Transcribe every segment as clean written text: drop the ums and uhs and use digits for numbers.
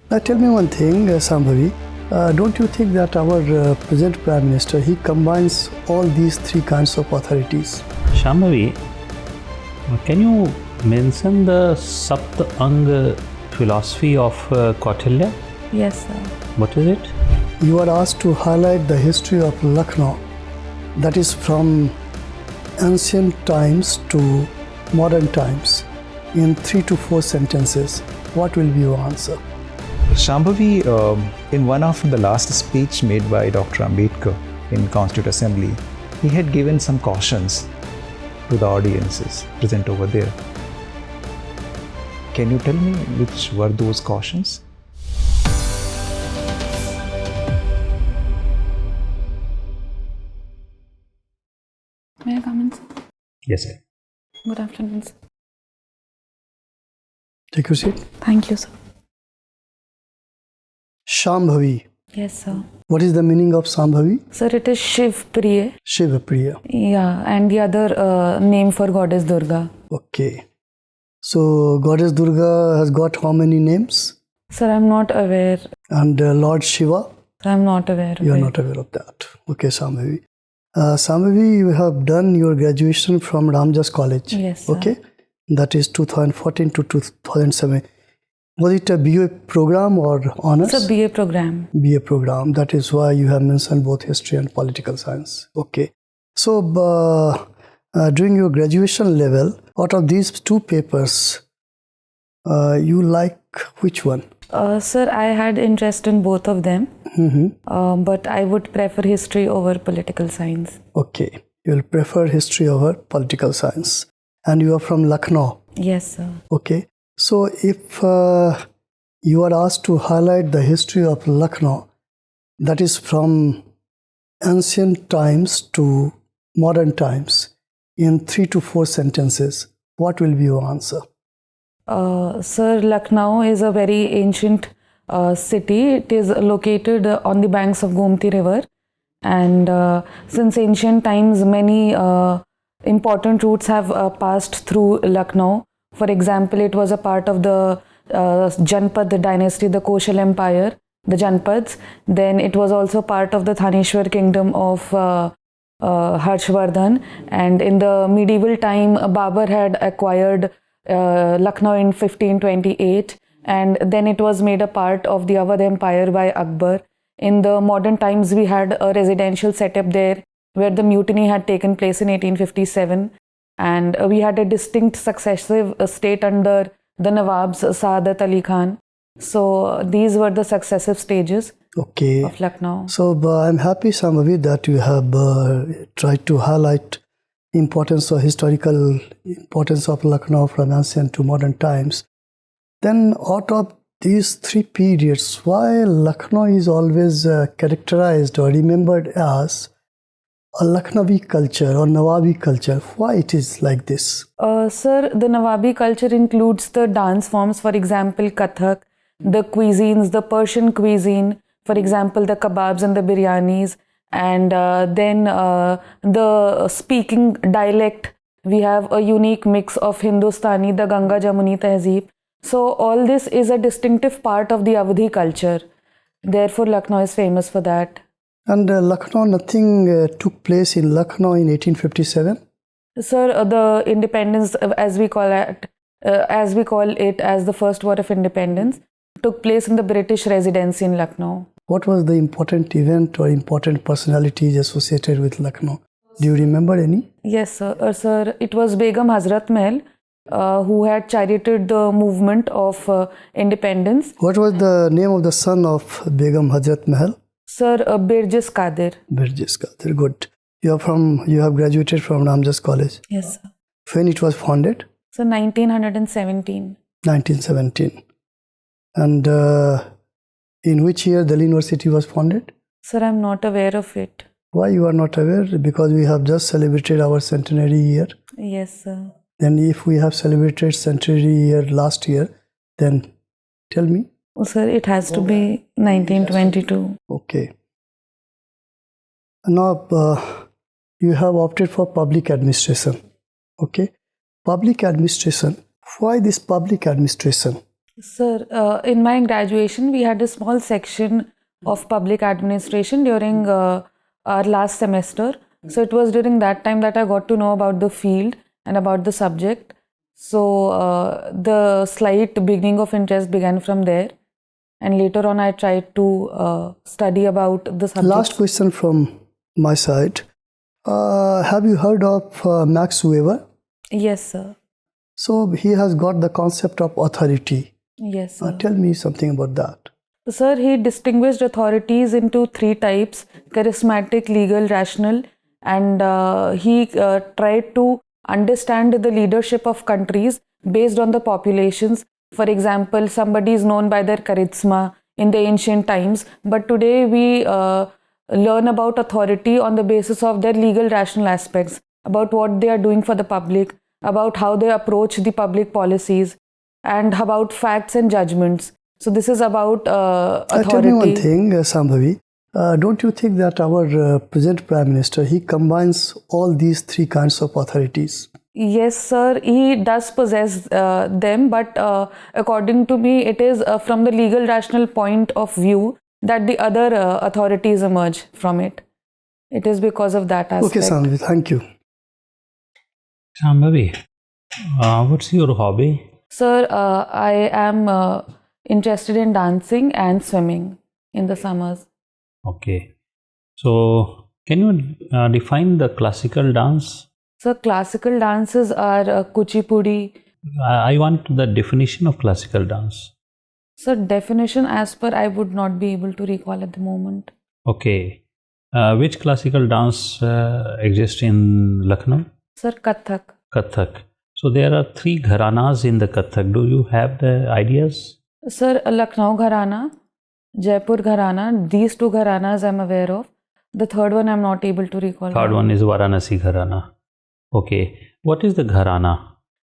Now tell me one thing, Shambhavi. Don't you think that our present Prime Minister, he combines all these three kinds of authorities? Shambhavi, can you mention the Saptang philosophy of Kautilya? Yes, sir. What is it? You are asked to highlight the history of Lucknow, that is from ancient times to modern times, in 3 to 4 sentences. What will be your answer? Shambhavi, in one of the last speech made by Dr. Ambedkar in Constituent Assembly, he had given some cautions to the audiences present over there. Can you tell me which were those cautions? May I come in, sir? Yes, sir. Good afternoon, sir. Take your seat. Thank you, sir. Shambhavi. Yes, sir. What is the meaning of Shambhavi? Sir, it is Shiv Priya. Shiva Priya. Yeah, and the other name for goddess Durga. Okay. So Goddess Durga has got how many names? Sir, I'm not aware. And Lord Shiva? I'm not aware of You are it. not aware of that. Okay, Shambhavi. Shambhavi, you have done your graduation from Ramjas College. Yes, sir. Okay. That is 2014 to 2007. Was it a BA program or honors? It's a BA program. BA program. That is why you have mentioned both history and political science. Okay. So, during your graduation level, out of these two papers, you like which one? Sir, I had interest in both of them, but I would prefer history over political science. Okay. You will prefer history over political science. And you are from Lucknow. Yes, sir. Okay. So, if you are asked to highlight the history of Lucknow, that is from ancient times to modern times, in 3 to 4 sentences, what will be your answer? Sir, Lucknow is a very ancient city. It is located on the banks of Gomti River, and since ancient times, many important routes have passed through Lucknow. For example, it was a part of the Janpad dynasty, the Koshal Empire, the Janpads. Then it was also part of the Thaneshwar kingdom of Harshvardhan. And in the medieval time, Babur had acquired Lucknow in 1528, and then it was made a part of the Awadh Empire by Akbar. In the modern times, we had a residential setup there where the mutiny had taken place in 1857. And we had a distinct successive state under the Nawabs, Saadat Ali Khan. So these were the successive stages of Lucknow. So I'm happy, Shambhavi, that you have tried to highlight historical importance of Lucknow from ancient to modern times. Then out of these 3 periods, why Lucknow is always characterized or remembered as a Lucknowi culture or Nawabi culture? Why it is like this? Sir, the Nawabi culture includes the dance forms, for example, Kathak, the cuisines, the Persian cuisine, for example, the kebabs and the biryanis, and then the speaking dialect. We have a unique mix of Hindustani, the Ganga Jamuni Tehzeeb. So all this is a distinctive part of the Awadhi culture. Therefore, Lucknow is famous for that. And Lucknow, nothing took place in Lucknow in 1857? Sir, the independence, as we call it as the first war of independence, took place in the British residency in Lucknow. What was the important event or important personalities associated with Lucknow? Do you remember any? Yes, sir. Sir, it was Begum Hazrat Mahal, who had charioted the movement of independence. What was the name of the son of Begum Hazrat Mahal? Sir, Birjis Qadir. Birjis Qadir, good. You have graduated from Ramjas College. Yes, sir. When it was founded? So 1917. 1917. And in which year Delhi University was founded? Sir, I'm not aware of it. Why you are not aware? Because we have just celebrated our centenary year. Yes, sir. Then if we have celebrated centenary year last year, then tell me. Oh, sir, it has to be 1922. Okay. Now, you have opted for public administration. Okay. Public administration. Why this public administration? Sir, in my graduation, we had a small section of public administration during our last semester. So it was during that time that I got to know about the field and about the subject. So the slight beginning of interest began from there. And later on, I tried to study about the subject. Last question from my side. Have you heard of Max Weber? Yes, sir. So he has got the concept of authority. Yes, sir. Tell me something about that. Sir, he distinguished authorities into 3 types: charismatic, legal, rational. And he tried to understand the leadership of countries based on the populations. For example, somebody is known by their charisma in the ancient times, but today we learn about authority on the basis of their legal, rational aspects, about what they are doing for the public, about how they approach the public policies, and about facts and judgments. So this is about authority. Tell me one thing, Shambhavi. Don't you think that our present Prime Minister, he combines all these 3 kinds of authorities? Yes, sir, he does possess them, but according to me, it is from the legal rational point of view that the other authorities emerge from it. It is because of that aspect. Okay, Shambhavi, thank you. Shambhavi, what's your hobby? Sir, I am interested in dancing and swimming in the summers. Okay. So, can you define the classical dance? So, classical dances are kuchipudi. I want the definition of classical dance. So, definition as per I would not be able to recall at the moment. Okay. Which classical dance exists in Lucknow? Sir, Kathak. Kathak. So, there are 3 gharanas in the Kathak. Do you have the ideas? Sir, Lucknow Gharana, Jaipur Gharana, these 2 gharanas I am aware of. The third one I am not able to recall. Third one is Varanasi Gharana. Okay. What is the gharana?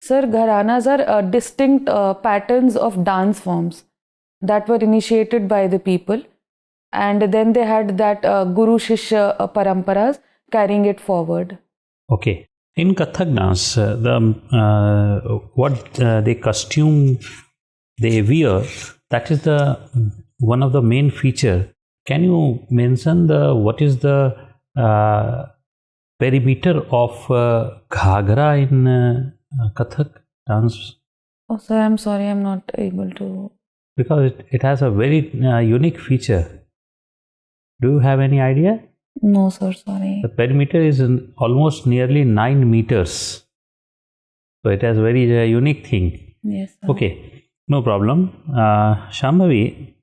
Sir, gharanas are distinct patterns of dance forms that were initiated by the people, and then they had that Guru Shishya paramparas carrying it forward. Okay. In Kathak dance, what the costume they wear, that is the one of the main feature. Can you mention what is the perimeter of ghagra in Kathak dance? Oh, sir, I'm sorry, I'm not able to. Because it has a very unique feature. Do you have any idea? No, sir, sorry. The perimeter is almost nearly 9 meters. So it has a very unique thing. Yes, sir. Okay, no problem. Shambhavi,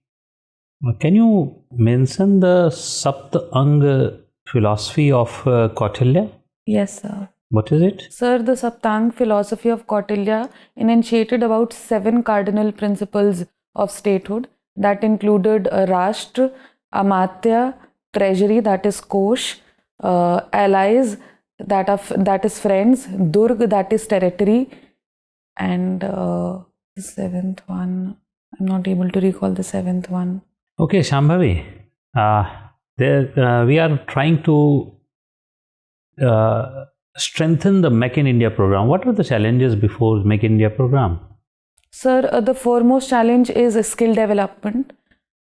can you mention the Saptang philosophy of Kautilya? Yes, sir. What is it? Sir, the Saptang philosophy of Kautilya enunciated about 7 cardinal principles of statehood that included Rashtra, Amatya, treasury, that is Kosh, allies, that is friends, Durg, that is territory, and the 7th one, I'm not able to recall the 7th one. Okay, Shambhavi, we are trying to strengthen the Make in India program. What are the challenges before Make in India program? Sir, the foremost challenge is skill development.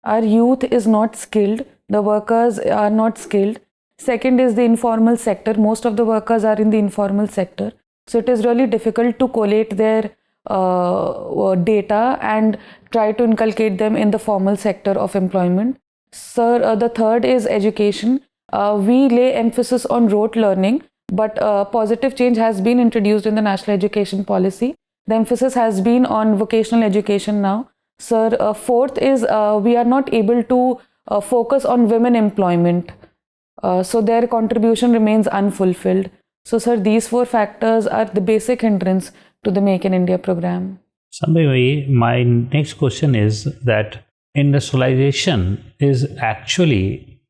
Our youth is not skilled. The workers are not skilled. Second is the informal sector. Most of the workers are in the informal sector. So it is really difficult to collate their data and try to inculcate them in the formal sector of employment. Sir, the third is education. We lay emphasis on rote learning, but positive change has been introduced in the national education policy. The emphasis has been on vocational education now. Sir, fourth is we are not able to focus on women employment. So their contribution remains unfulfilled. So sir, these 4 factors are the basic hindrance to the Make in India program. Shambhavi, my next question is that industrialization is actually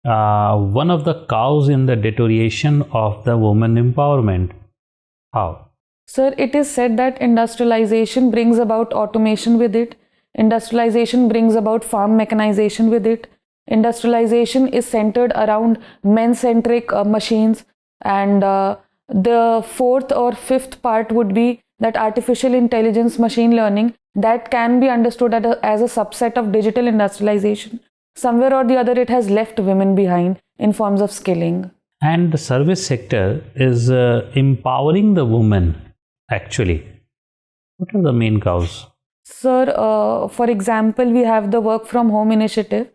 one of the causes in the deterioration of the women empowerment. How? Sir, it is said that industrialization brings about automation with it. Industrialization brings about farm mechanization with it. Industrialization is centered around men-centric machines. And the 4th or 5th part would be that artificial intelligence, machine learning that can be understood as a subset of digital industrialization. Somewhere or the other, it has left women behind in forms of skilling. And the service sector is empowering the woman, actually. What are the main cause? Sir, for example, we have the work from home initiative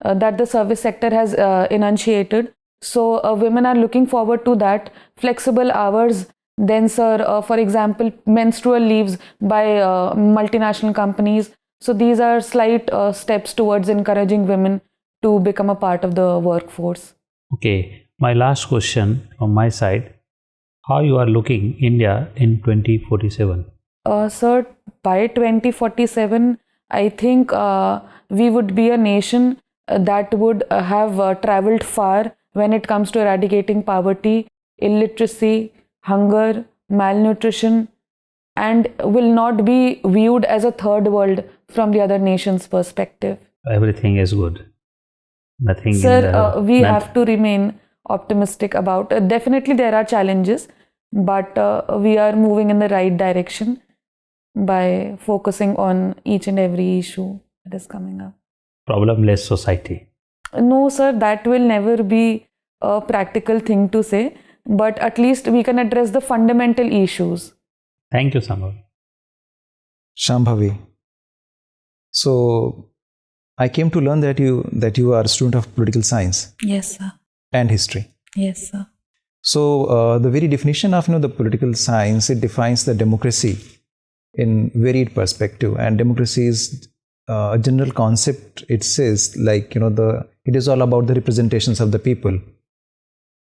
that the service sector has enunciated. So women are looking forward to that. Flexible hours. Then, sir, for example, menstrual leaves by multinational companies. So these are slight steps towards encouraging women to become a part of the workforce. Okay, my last question from my side. How you are looking India in 2047? Sir, by 2047, I think we would be a nation that would have traveled far when it comes to eradicating poverty, illiteracy, hunger, malnutrition, and will not be viewed as a third world from the other nations' perspective. Everything is good. Nothing. Sir, we have to remain optimistic about. Definitely, there are challenges, but we are moving in the right direction by focusing on each and every issue that is coming up. Problemless society. No, sir, that will never be a practical thing to say, but at least we can address the fundamental issues. Thank you, Shambhavi. Shambhavi, so I came to learn that you are a student of political science. Yes, sir. And history. Yes, sir. So the very definition of the political science, it defines the democracy in varied perspective, and democracy is a general concept. It says like it is all about the representations of the people.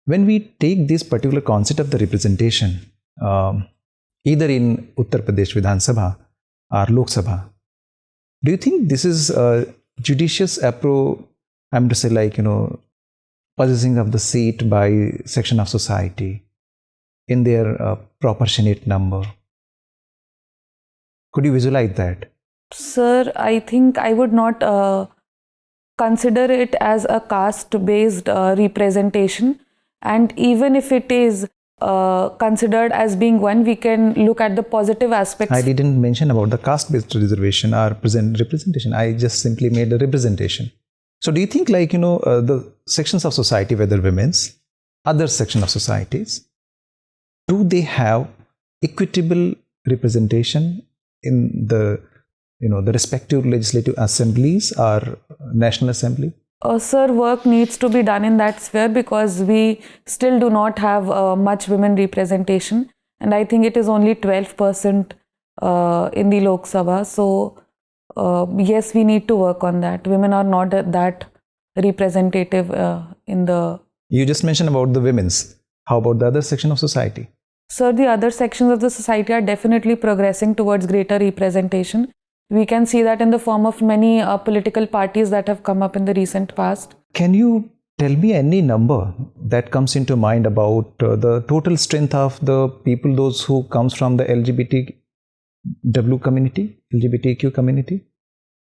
When we take this particular concept of the representation, either in Uttar Pradesh Vidhan Sabha or Lok Sabha, do you think this is a judicious approach? I'm to say possessing of the seat by section of society in their proportionate number. Could you visualize that? Sir, I think I would not consider it as a caste-based representation. And even if it is considered as being one, we can look at the positive aspects. I didn't mention about the caste-based reservation or representation. I just simply made a representation. So do you think the sections of society, whether women's, other section of societies, do they have equitable representation in the the respective legislative assemblies or national assembly? Sir, work needs to be done in that sphere because we still do not have much women representation, and I think it is only 12% in the Lok Sabha. So yes, we need to work on that. Women are not that representative in the... You just mentioned about the women's. How about the other section of society? Sir, the other sections of the society are definitely progressing towards greater representation. We can see that in the form of many political parties that have come up in the recent past. Can you tell me any number that comes into mind about the total strength of the people, those who comes from the LGBTQ community?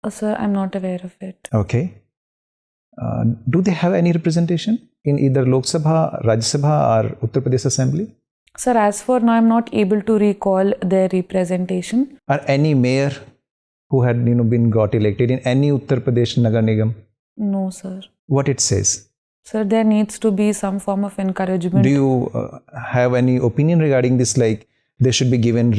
Sir, I'm not aware of it. Okay. Do they have any representation in either Lok Sabha, Rajya Sabha or Uttar Pradesh Assembly? Sir, as for now, I'm not able to recall their representation. Or any mayor who had been got elected in any Uttar Pradesh Nagar Nigam? No, sir. What it says? Sir, there needs to be some form of encouragement. Do you have any opinion regarding this, like they should be given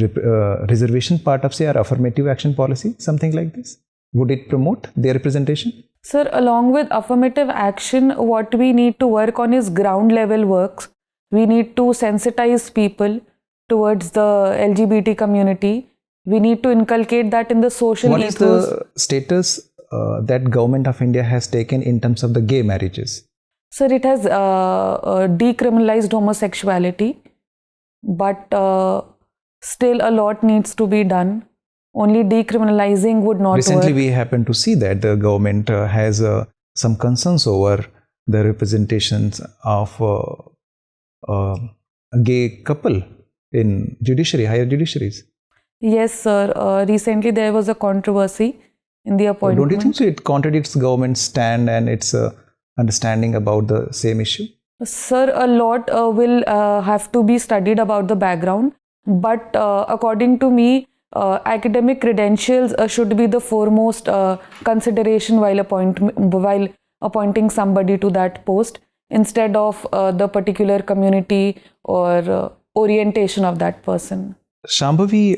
reservation part of say or affirmative action policy, something like this? Would it promote their representation? Sir, along with affirmative action, what we need to work on is ground level works. We need to sensitize people towards the LGBT community. We need to inculcate that in the social ethos. What is the status that government of India has taken in terms of the gay marriages? Sir, it has decriminalized homosexuality, but still a lot needs to be done. Only decriminalizing would not Recently, work. we happen to see that the government has some concerns over the representations of a gay couple in judiciary, higher judiciaries. Yes, sir. Recently, there was a controversy in the appointment. Don't you think so? It contradicts government's stand and its understanding about the same issue? Sir, a lot will have to be studied about the background. But according to me, academic credentials should be the foremost consideration while appointing somebody to that post, instead of the particular community or orientation of that person. Shambhavi,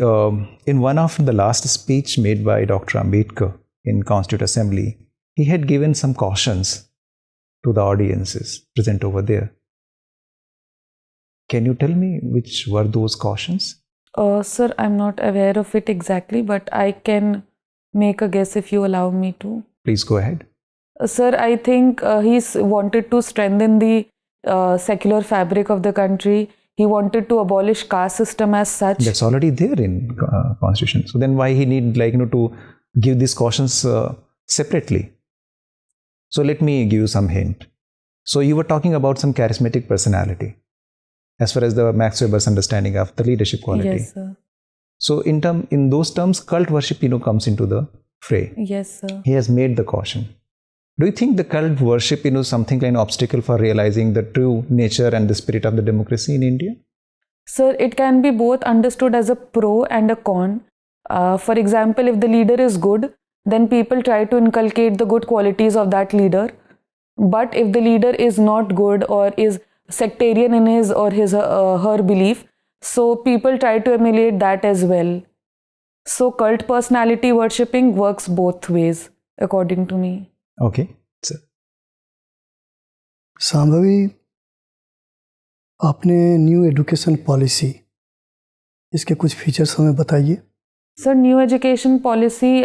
in one of the last speech made by Dr. Ambedkar in Constituent Assembly, he had given some cautions to the audiences present over there. Can you tell me which were those cautions? Sir, I'm not aware of it exactly, but I can make a guess if you allow me to. Please go ahead. Sir, I think he's wanted to strengthen the secular fabric of the country. He wanted to abolish caste system as such. That's already there in Constitution. So then why he need to give these cautions separately? So let me give you some hint. So you were talking about some charismatic personality as far as the Max Weber's understanding of the leadership quality. Yes, sir. So in those terms, cult worship comes into the fray. Yes, sir. He has made the caution. Do you think the cult worship something like an obstacle for realizing the true nature and the spirit of the democracy in India? Sir, it can be both understood as a pro and a con. For example, if the leader is good, then people try to inculcate the good qualities of that leader. But if the leader is not good or is sectarian in his or her belief, so people try to emulate that as well. So cult personality worshipping works both ways, according to me. Okay, sir. Shambhavi, आपने new education policy, इसके कुछ features हमें बताइए. Sir, new education policy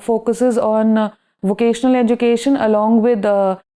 focuses on vocational education along with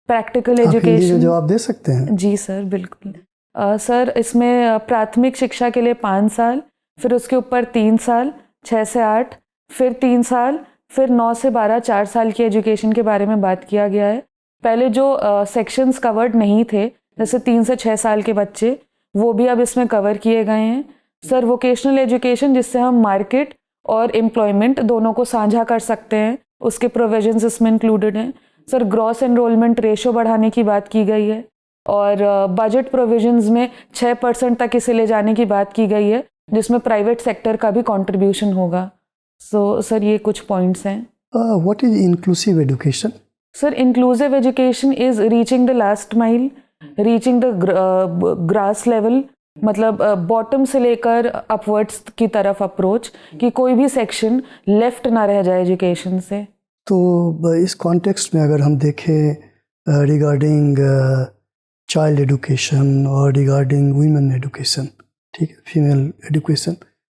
practical आप हिंदी में education. जवाब दे सकते हैं? जी सर, बिल्कुल. सर, इसमें प्राथमिक शिक्षा के लिए 5 साल, फिर उसके ऊपर 3 साल, 6 से 8, फिर 3 साल, फिर 9 से 12 4 साल की एजुकेशन के बारे में बात किया गया है. पहले जो सेक्शंस कवर्ड नहीं थे, जैसे 3 से 6 साल के बच्चे, वो भी अब इसमें कवर किए गए हैं. सर, वोकेशनल एजुकेशन जिससे हम मार्केट और एम्प्लॉयमेंट दोनों को साझा कर सकते हैं, उसके प्रोविजंस इसमें इंक्लूडेड हैं. सर, ग्रॉस एनरोलमेंट रेशो बढ़ाने की बात की गई है और बजट प्रोविजंस में 6% तक इसे ले जाने की बात की गई है, जिसमें प्राइवेट सेक्टर का भी कंट्रीब्यूशन होगा. सो सर, ये कुछ पॉइंट्स हैं. What is inclusive education? Sir, inclusive education is reaching the last mile, reaching the grass level, मतलब बॉटम से लेकर अपवर्ड्स की तरफ अप्रोच, कि कोई भी सेक्शन लेफ्ट ना रह जाए एजुकेशन से. तो इस कॉन्टेक्स्ट में अगर हम देखें रिगार्डिंग चाइल्ड एजुकेशन और रिगार्डिंग वुमेन एजुकेशन, ठीक है, फीमेल एजुकेशन,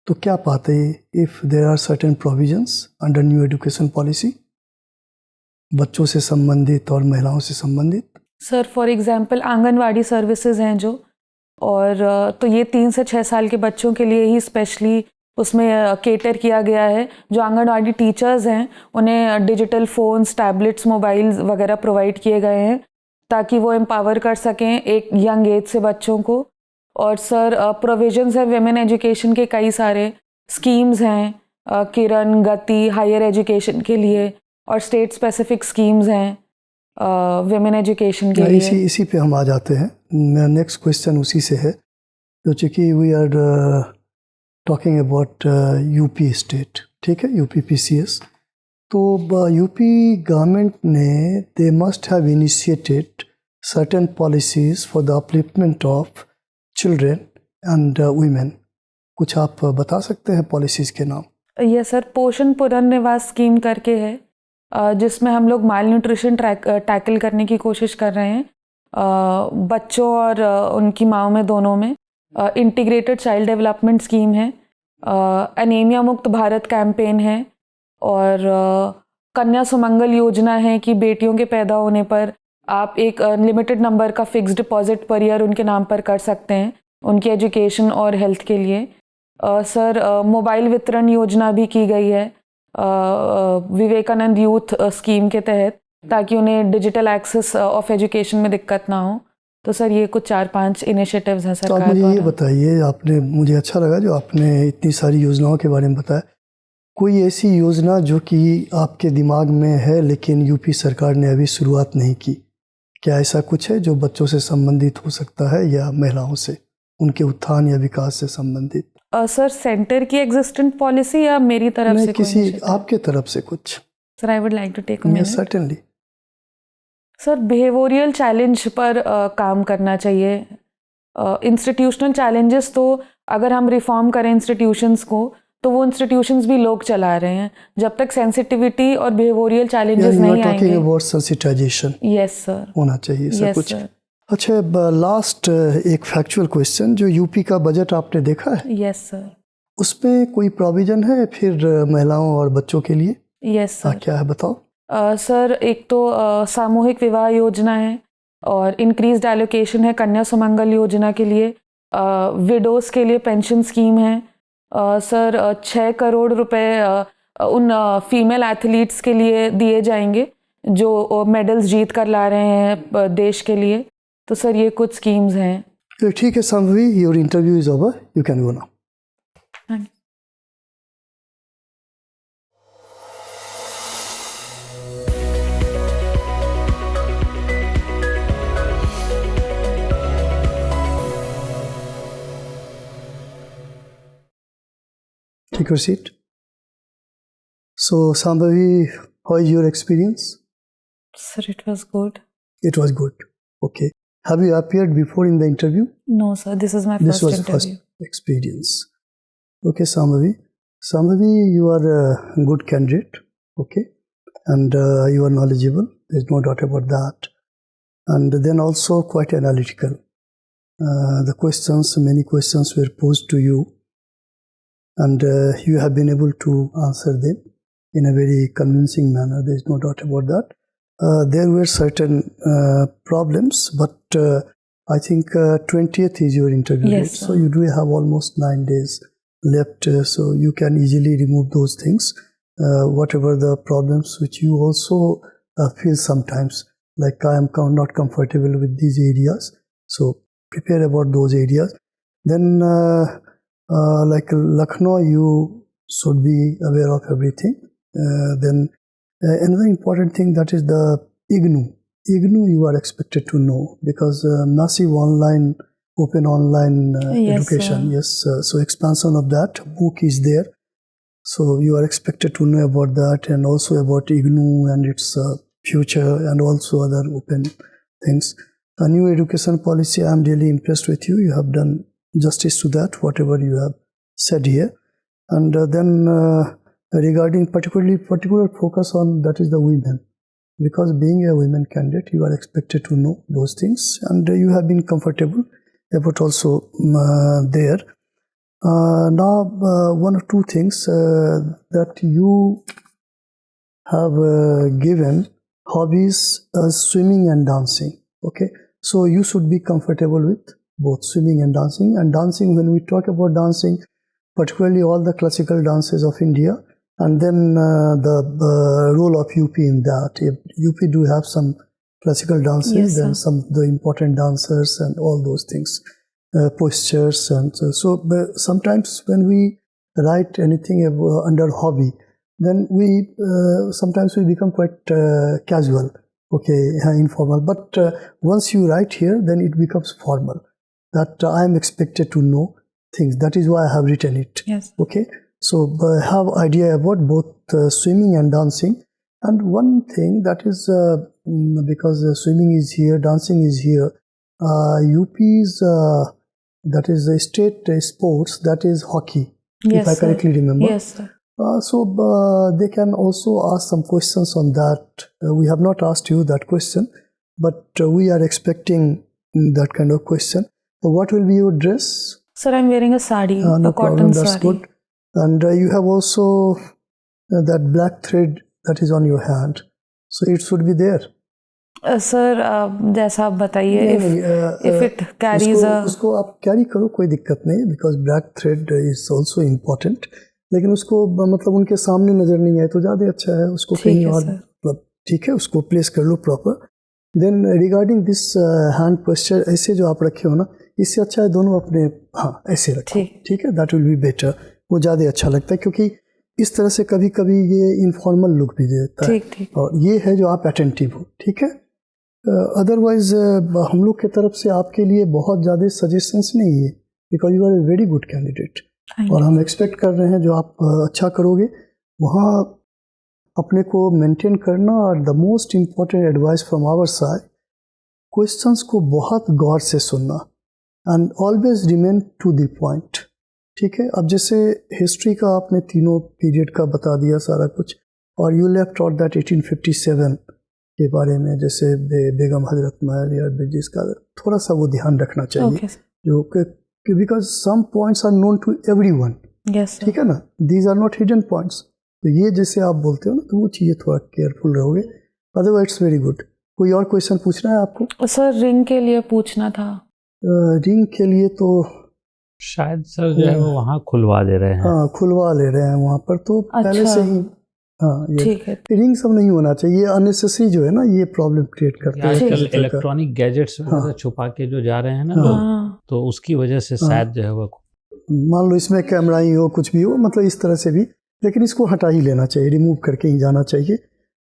तो क्या पाते हैं if there are certain provisions under new education policy बच्चों से संबंधित और महिलाओं से संबंधित? Sir, for example anganwadi services हैं जो, और तो ये 3 से 6 साल के बच्चों के लिए ही स्पेशली उसमें केटर किया गया है. जो आंगनवाड़ी टीचर्स हैं उन्हें डिजिटल फ़ोन्स, टैबलेट्स, मोबाइल्स वगैरह प्रोवाइड किए गए हैं ताकि वो एम्पावर कर सकें एक यंग एज से बच्चों को. और सर, प्रोविजंस है विमेन एजुकेशन के, कई सारे स्कीम्स हैं, किरण, गति, हायर एजुकेशन के लिए, और स्टेट स्पेसिफिक स्कीम्स हैं विमेन एजुकेशन के लिए. इसी पे हम आ जाते हैं. मेरा नेक्स्ट क्वेश्चन उसी से है. तो चूँकि we are talking about UP state, ठीक है, UPPCS, तो यूपी गवर्नमेंट ने they must have initiated certain policies for the upliftment of children and women. कुछ आप बता सकते हैं पॉलिसीज़ के नाम? यस सर, पोषण पुनर्निवास स्कीम करके है, जिसमें हम लोग माल न्यूट्रिशन टैकल करने की कोशिश कर रहे हैं बच्चों और उनकी माँओं में, दोनों में. इंटीग्रेटेड चाइल्ड डेवलपमेंट स्कीम है, एनीमिया मुक्त भारत कैंपेन है, और कन्या सुमंगल योजना है कि बेटियों के पैदा होने पर आप एक लिमिटेड नंबर का फिक्स डिपॉजिट पर ईयर उनके नाम पर कर सकते हैं उनकी एजुकेशन और हेल्थ के लिए. सर, मोबाइल वितरण योजना भी की गई है विवेकानंद यूथ स्कीम के तहत, ताकि उन्हें डिजिटल एक्सेस ऑफ एजुकेशन में दिक्कत ना हो. तो सर, ये कुछ 4-5 इनिशिएटिव्स हैं सरकार द्वारा. तो मुझे ये बताइए, आपने, मुझे अच्छा लगा जो आपने इतनी सारी योजनाओं के बारे में बताया. कोई ऐसी योजना जो कि आपके दिमाग में है लेकिन यूपी सरकार ने अभी शुरुआत नहीं की, क्या ऐसा कुछ है जो बच्चों से संबंधित हो सकता है या महिलाओं से, उनके उत्थान या विकास से संबंधित? सर सेंटर की एग्जिस्टेंट पॉलिसी या मेरी तरफ से किसी आपके तरफ से कुछ? Sir I would like to take a minute. Certainly sir behavioural challenge पर काम करना चाहिए। इंस्टीट्यूशनल चैलेंजेस तो अगर हम रिफॉर्म करें इंस्टीट्यूशंस को तो वो इंस्टीट्यूशंस भी लोग चला रहे हैं। जब तक सेंसिटिविटी और बिहेवियरल चैलेंजेस नहीं आएंगे। About sensitisation. यस सर, होना चाहिए सब yes, कुछ। sir. अच्छा, लास्ट एक फैक्चुअल क्वेश्चन, जो यूपी का बजट आपने देखा है? Yes sir. उसमें कोई प्रोविजन है फिर महिलाओं और बच्चों के लिए? Yes sir. क्या है बताओ? सर एक तो सामूहिक विवाह योजना है और इंक्रीज्ड एलोकेशन है कन्या सुमंगल योजना के लिए। विडोज के लिए पेंशन स्कीम है। सर 6 करोड़ रुपए उन फीमेल एथलीट्स के लिए दिए जाएंगे जो मेडल्स जीत कर ला रहे हैं देश के लिए। तो सर ये कुछ स्कीम्स हैं। ठीक है Shambhavi, your interview is over, you can go now. Thank Take your seat. So, Shambhavi, how is your experience? Sir, it was good. It was good. Okay. Have you appeared before in the interview? No, sir. This is my This first was interview. first experience. Okay, Shambhavi. Shambhavi, you are a good candidate. Okay. And you are knowledgeable. There's no doubt about that. And then also quite analytical. Many questions were posed to you. And you have been able to answer them in a very convincing manner. There is no doubt about that. There were certain problems, but I think 20th is your interview date. Yes, sir. So you do have almost 9 days left, so you can easily remove those things. Whatever the problems which you also feel sometimes, like I am not comfortable with these areas, so prepare about those areas. Then like Lucknow, you should be aware of everything. Then another important thing, that is the 𝐸𝐴. 𝐸𝐴 you are expected to know because massive open online Yes, education. sir. Yes, so expansion of that book is there. So you are expected to know about that and also about 𝐸𝐴 and its future and also other open things. A new education policy, I am really impressed with you. You have done justice to that, whatever you have said here. And then regarding particular focus on, that is the women, because being a women candidate, you are expected to know those things, and you have been comfortable about also there. Now one or two things that you have given hobbies, swimming and dancing. Okay, so you should be comfortable with both swimming and dancing. And dancing, when we talk about dancing, particularly all the classical dances of India, and then the role of UP in that. If UP do have some classical dances, Yes, then sir. the important dancers and all those things, postures, and so sometimes when we write anything under hobby, then we sometimes we become quite casual, okay, informal. But once you write here, then it becomes formal, that I am expected to know things. That is why I have written it. Yes. Okay, so have idea about both swimming and dancing. And one thing that is because swimming is here, dancing is here, UP's that is the state sports, that is hockey, Yes, if I sir. correctly remember. Yes, sir. So they can also ask some questions on that. We have not asked you that question, but we are expecting that kind of question. So what will be your dress? Sir, I'm wearing a sari, No a cotton problem, that's sari. good. And you have also that black thread that is on your hand, so it should be there. Sir जैसा आप बताइए, if it carries उसको आप carry करो, कोई दिक्कत नहीं, because black thread is also important, लेकिन उसको मतलब उनके सामने नजर नहीं आए तो ज़्यादा अच्छा है, उसको कहीं और मतलब ठीक है, उसको प्लेस कर लो proper. Then regarding this hand posture, ऐसे जो आप रखे हो ना, इससे अच्छा है दोनों अपने ऐसे रखो, ठीक है, दैट विल बी बेटर, वो ज़्यादा अच्छा लगता है, क्योंकि इस तरह से कभी कभी ये इनफॉर्मल लुक भी देता है, और ये है जो आप अटेंटिव हो, ठीक है. अदरवाइज हम लोग की तरफ से आपके लिए बहुत ज़्यादा सजेशंस नहीं है, because you are a very good candidate. और हम एक्सपेक्ट कर रहे हैं जो आप अच्छा करोगे वहाँ अपने को मेंटेन करना। और the most important advice from our side, questions को बहुत गौर से सुनना and always remain to the point. ठीक है, अब जैसे हिस्ट्री का आपने तीनों पीरियड का बता दिया सारा कुछ, और यू लेव टॉट दैट 1857 के बारे में, जैसे बेगम हजरत महल या ब्रिटिश का, थोड़ा सा वो ध्यान रखना चाहिए जो कि because some points are known to everyone. ठीक है ना, these are not hidden points. तो ये जैसे आप बोलते हो ना, तो वो चीज़ें थोड़ा केयरफुल रहोगे, अदरवाइज इट्स वेरी गुड। कोई और क्वेश्चन पूछना है आपको? सर रिंग के लिए पूछना था। रिंग के लिए तो शायद सर जो है वो वहाँ खुलवा दे रहे हैं। हाँ, खुलवा ले रहे हैं वहाँ पर, तो पहले से ही। हाँ, ये ठीक है। रिंग सब नहीं होना चाहिए, ये अननेसेसरी जो है ना, ये प्रॉब्लम क्रिएट करता है। आजकल इलेक्ट्रॉनिक गैजेट्स छुपा के जो जा रहे हैं ना, तो उसकी वजह से शायद जो है वो, मान लो इसमें कैमरा ही हो, कुछ भी हो, मतलब इस तरह से भी, लेकिन इसको हटा ही लेना चाहिए, रिमूव करके ही जाना चाहिए।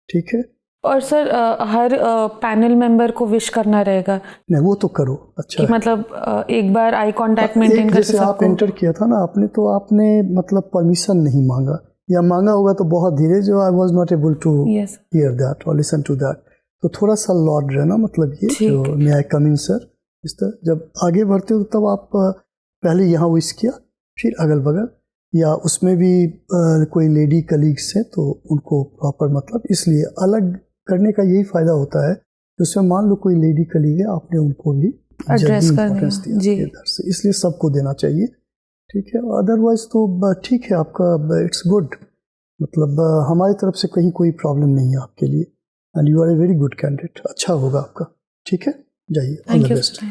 ठीक है। और सर हर पैनल मेंबर को विश करना रहेगा? नहीं, वो तो करो, अच्छा कि मतलब एक बार आई कांटेक्ट मेंटेन करके जैसे आप एंटर किया था ना आपने, तो आपने मतलब परमिशन नहीं मांगा, या मांगा होगा तो बहुत धीरे, जो I was not able to hear that और लिसन टू दैट। तो थोड़ा सा लॉर्ड रहना, मतलब ये जो मे आई कम इन सर, इस तरह जब आगे बढ़ते हो तब आप पहले यहाँ विश किया, फिर अगल बगल, या उसमें भी कोई लेडी कलीग्स है तो उनको प्रॉपर, मतलब इसलिए अलग करने का यही फायदा होता है। उसमें मान लो कोई लेडी कलीग है, आपने उनको भी एड्रेस करना जी, इसलिए सबको देना चाहिए। ठीक है, अदरवाइज तो ठीक है आपका, इट्स गुड, मतलब हमारी तरफ से कहीं कोई प्रॉब्लम नहीं है आपके लिए, and you are a very good candidate, अच्छा होगा आपका। ठीक है, जाइए, ऑल द बेस्ट।